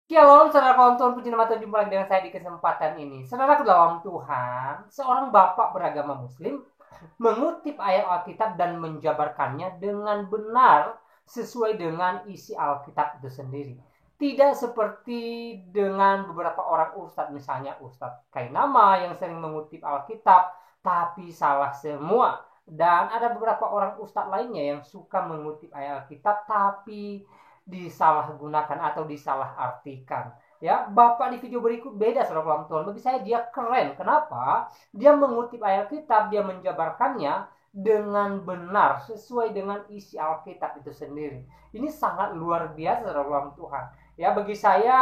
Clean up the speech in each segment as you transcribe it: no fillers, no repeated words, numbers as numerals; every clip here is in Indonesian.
Shalom, saudara kaum Tuhan, puji nama Tuhan, jumpa lagi dengan saya di kesempatan ini. Saudara dalam Tuhan, seorang bapak beragama muslim mengutip ayat Alkitab dan menjabarkannya dengan benar sesuai dengan isi Alkitab itu sendiri. Tidak seperti dengan beberapa orang ustadz, misalnya Ustadz Kainama yang sering mengutip Alkitab, tapi salah semua. Dan ada beberapa orang ustadz lainnya yang suka mengutip ayat Alkitab, tapi disalahgunakan atau disalahartikan. Ya, Bapak di video berikut beda, saudara Tuhan. Bagi saya dia keren. Kenapa? Dia mengutip ayat Alkitab, dia menjabarkannya dengan benar sesuai dengan isi Alkitab itu sendiri. Ini sangat luar biasa, saudara Tuhan. Ya, bagi saya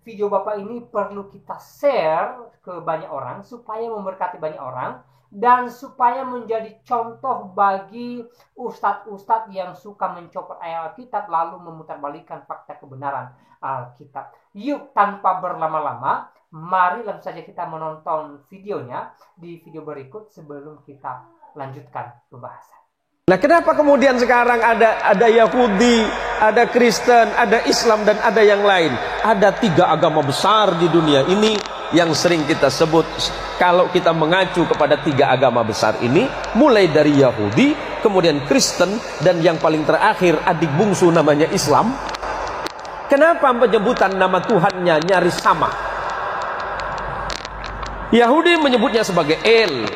video Bapak ini perlu kita share ke banyak orang supaya memberkati banyak orang dan supaya menjadi contoh bagi ustadz-ustadz yang suka mencopot ayat Alkitab lalu memutarbalikkan fakta kebenaran Alkitab. Yuk, tanpa berlama-lama, mari langsung saja kita menonton videonya di video berikut sebelum kita lanjutkan pembahasan. Nah, kenapa kemudian sekarang ada Yahudi, ada Kristen, ada Islam, dan ada yang lain? Ada 3 agama besar di dunia ini yang sering kita sebut. Kalau kita mengacu kepada 3 agama besar ini, mulai dari Yahudi, kemudian Kristen, dan yang paling terakhir adik bungsu namanya Islam. Kenapa penyebutan nama Tuhannya nyaris sama? Yahudi menyebutnya sebagai El,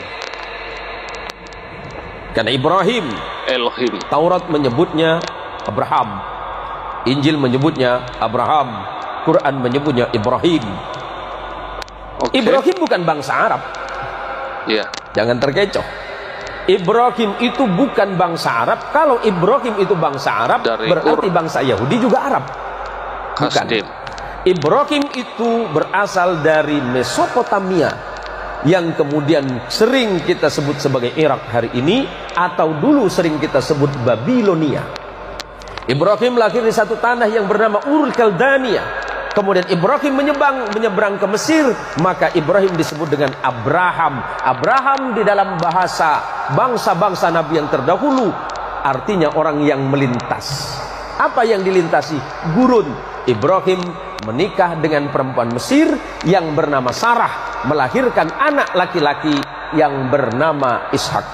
karena Ibrahim, Elohim. Taurat menyebutnya Abraham, Injil menyebutnya Abraham, Quran menyebutnya Ibrahim. Ibrahim bukan bangsa Arab. Iya. Jangan terkecoh. Ibrahim itu bukan bangsa Arab. Kalau Ibrahim itu bangsa Arab, berarti bangsa Yahudi juga Arab. Bukan. Ibrahim itu berasal dari Mesopotamia, yang kemudian sering kita sebut sebagai Irak hari ini, atau dulu sering kita sebut Babilonia. Ibrahim lahir di satu tanah yang bernama Ur Kaldania. Kemudian Ibrahim menyeberang ke Mesir, maka Ibrahim disebut dengan Abraham. Abraham di dalam bahasa bangsa-bangsa Nabi yang terdahulu artinya orang yang melintas. Apa yang dilintasi? Gurun. Ibrahim menikah dengan perempuan Mesir yang bernama Sarah, melahirkan anak laki-laki yang bernama Ishak.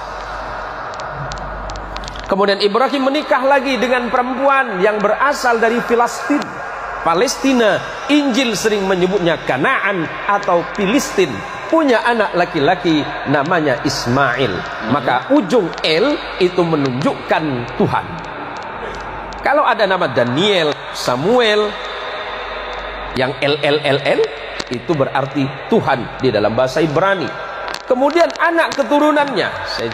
Kemudian Ibrahim menikah lagi dengan perempuan yang berasal dari Palestina. Injil sering menyebutnya Kanaan atau Filistin. Punya anak laki-laki namanya Ismail. Maka ujung El itu menunjukkan Tuhan. Kalau ada nama Daniel, Samuel, yang LLLL itu berarti Tuhan di dalam bahasa Ibrani. Kemudian anak keturunannya,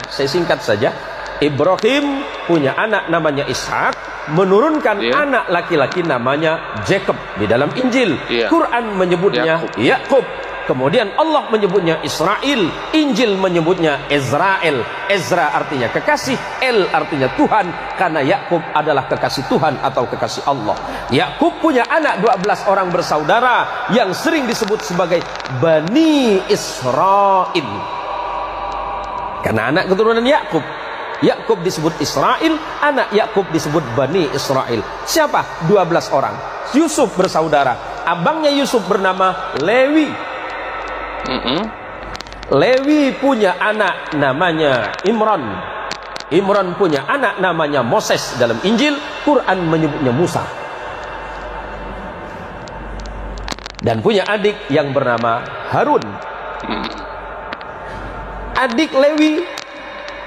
saya singkat saja. Ibrahim punya anak namanya Ishak, menurunkan anak laki-laki namanya Jacob di dalam Injil. Quran menyebutnya Yakub. Kemudian Allah menyebutnya Israel, Injil menyebutnya Israel. Ezra artinya kekasih, El artinya Tuhan, karena Yakub adalah kekasih Tuhan atau kekasih Allah. Yakub punya anak 12 orang bersaudara yang sering disebut sebagai Bani Israel, karena anak keturunan Yakub. Yakub disebut Israel, anak Yakub disebut Bani Israel. Siapa? 12 orang. Yusuf bersaudara. Abangnya Yusuf bernama Lewi. Lewi punya anak namanya Imran. Imran punya anak namanya Moses. Dalam Injil, Quran menyebutnya Musa. Dan punya adik yang bernama Harun. Adik Lewi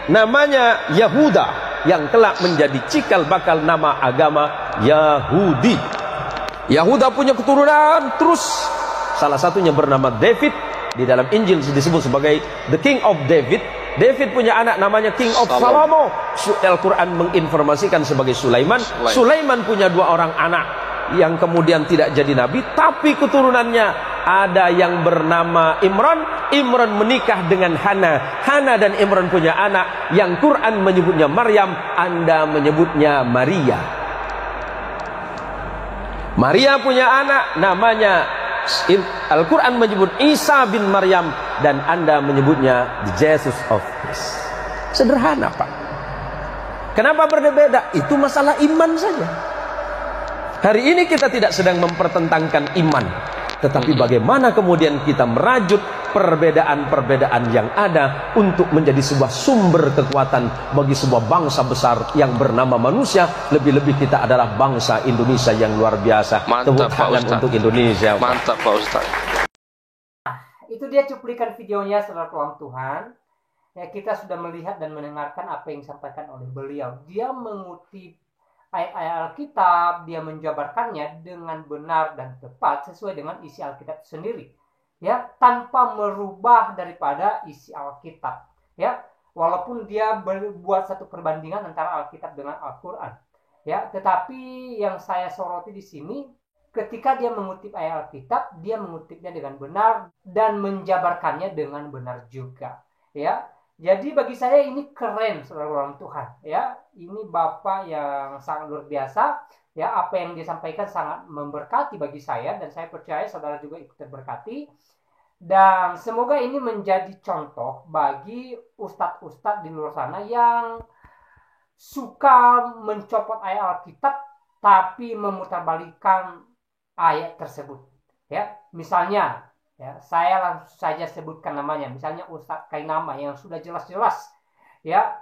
namanya Yahuda, yang kelak menjadi cikal bakal nama agama Yahudi. Yahuda punya keturunan terus, salah satunya bernama David. Di dalam Injil disebut sebagai the King of David. David punya anak namanya King of Salomo. Al-Quran menginformasikan sebagai Sulaiman. Sulaiman punya 2 orang anak yang kemudian tidak jadi nabi, tapi keturunannya ada yang bernama Imran. Imran menikah dengan Hana. Hana dan Imran punya anak yang Quran menyebutnya Maryam, Anda menyebutnya Maria. Maria punya anak namanya, Al-Quran menyebut Isa bin Maryam, dan Anda menyebutnya the Jesus of Christ. Sederhana, Pak. Kenapa berbeda? Itu masalah iman saja. Hari ini kita tidak sedang mempertentangkan iman, tetapi bagaimana kemudian kita merajut perbedaan-perbedaan yang ada untuk menjadi sebuah sumber kekuatan bagi sebuah bangsa besar yang bernama manusia. Lebih-lebih kita adalah bangsa Indonesia yang luar biasa. Tepuk tangan untuk Indonesia. Mantap Pak Ustaz. Itu dia cuplikan videonya, saudara kaum Tuhan. Ya, kita sudah melihat dan mendengarkan apa yang disampaikan oleh beliau. Dia mengutip ayat-ayat Alkitab, dia menjabarkannya dengan benar dan tepat sesuai dengan isi Alkitab sendiri, ya, tanpa merubah daripada isi Alkitab, ya, walaupun dia berbuat satu perbandingan antara Alkitab dengan Al-Quran, ya, tetapi yang saya soroti di sini, ketika dia mengutip ayat Alkitab, dia mengutipnya dengan benar dan menjabarkannya dengan benar juga, ya. Jadi bagi saya ini keren, saudara orang Tuhan, ya. Ini Bapak yang sangat luar biasa, ya. Apa yang dia sampaikan sangat memberkati bagi saya, dan saya percaya saudara juga ikut terberkati. Dan semoga ini menjadi contoh bagi ustadz-ustadz di luar sana yang suka mencopot ayat Alkitab tapi memutarbalikkan ayat tersebut, ya. Misalnya, ya, saya langsung saja sebutkan namanya. Misalnya Ustadz Kainama yang sudah jelas-jelas, ya,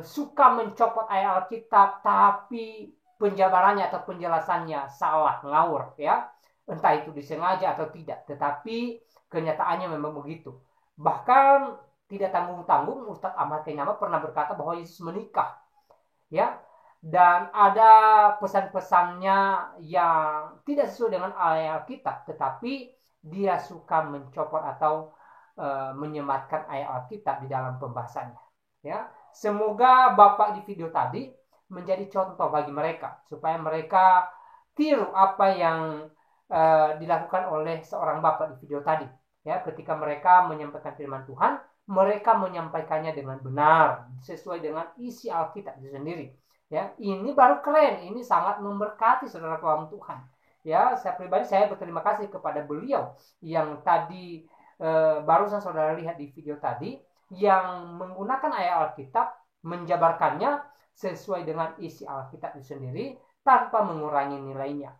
suka mencopot ayat Alkitab tapi penjabarannya atau penjelasannya salah, ngawur, ya. Entah itu disengaja atau tidak, tetapi kenyataannya memang begitu. Bahkan tidak tanggung-tanggung Ustadz Ahmad Kainama pernah berkata bahwa Yesus menikah, ya. Dan ada pesan-pesannya yang tidak sesuai dengan ayat Alkitab, tetapi dia suka mencopot atau menyematkan ayat Alkitab di dalam pembahasannya, ya. Semoga Bapak di video tadi menjadi contoh bagi mereka supaya mereka tiru apa yang dilakukan oleh seorang Bapak di video tadi, ya. Ketika mereka menyampaikan firman Tuhan, mereka menyampaikannya dengan benar sesuai dengan isi Alkitab itu sendiri, ya. Ini baru keren, ini sangat memberkati saudara kaum Tuhan. Ya, saya pribadi saya berterima kasih kepada beliau yang tadi barusan saudara lihat di video tadi, yang menggunakan ayat Alkitab, menjabarkannya sesuai dengan isi Alkitab itu sendiri tanpa mengurangi nilainya.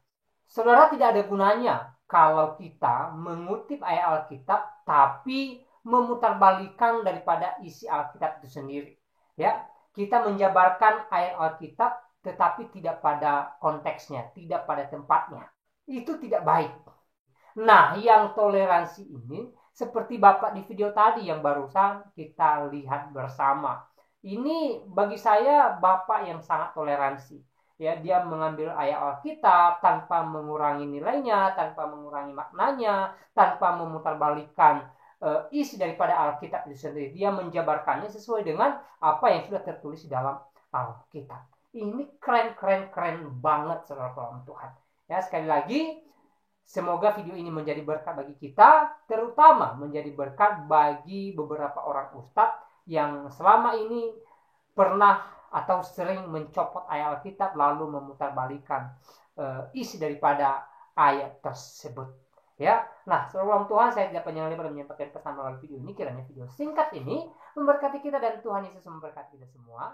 Saudara, tidak ada gunanya kalau kita mengutip ayat Alkitab tapi memutarbalikkan daripada isi Alkitab itu sendiri, ya. Kita menjabarkan ayat Alkitab tetapi tidak pada konteksnya, tidak pada tempatnya. Itu tidak baik. Nah, yang toleransi ini seperti Bapak di video tadi yang barusan kita lihat bersama. Ini bagi saya Bapak yang sangat toleransi. Ya, dia mengambil ayat Alkitab tanpa mengurangi nilainya, tanpa mengurangi maknanya, tanpa memutarbalikkan isi daripada Alkitab itu sendiri. Dia menjabarkannya sesuai dengan apa yang sudah tertulis di dalam Alkitab. Ini keren banget, saudara kaum Tuhan. Ya, sekali lagi, semoga video ini menjadi berkat bagi kita, terutama menjadi berkat bagi beberapa orang ustadz yang selama ini pernah atau sering mencopot ayat Alkitab lalu memutarbalikkan isi daripada ayat tersebut. Ya, nah, saudara kaum Tuhan, saya tidak panjang lebar menyampaikan pesan melalui video ini. Kiranya video singkat ini memberkati kita dan Tuhan Yesus memberkati kita semua.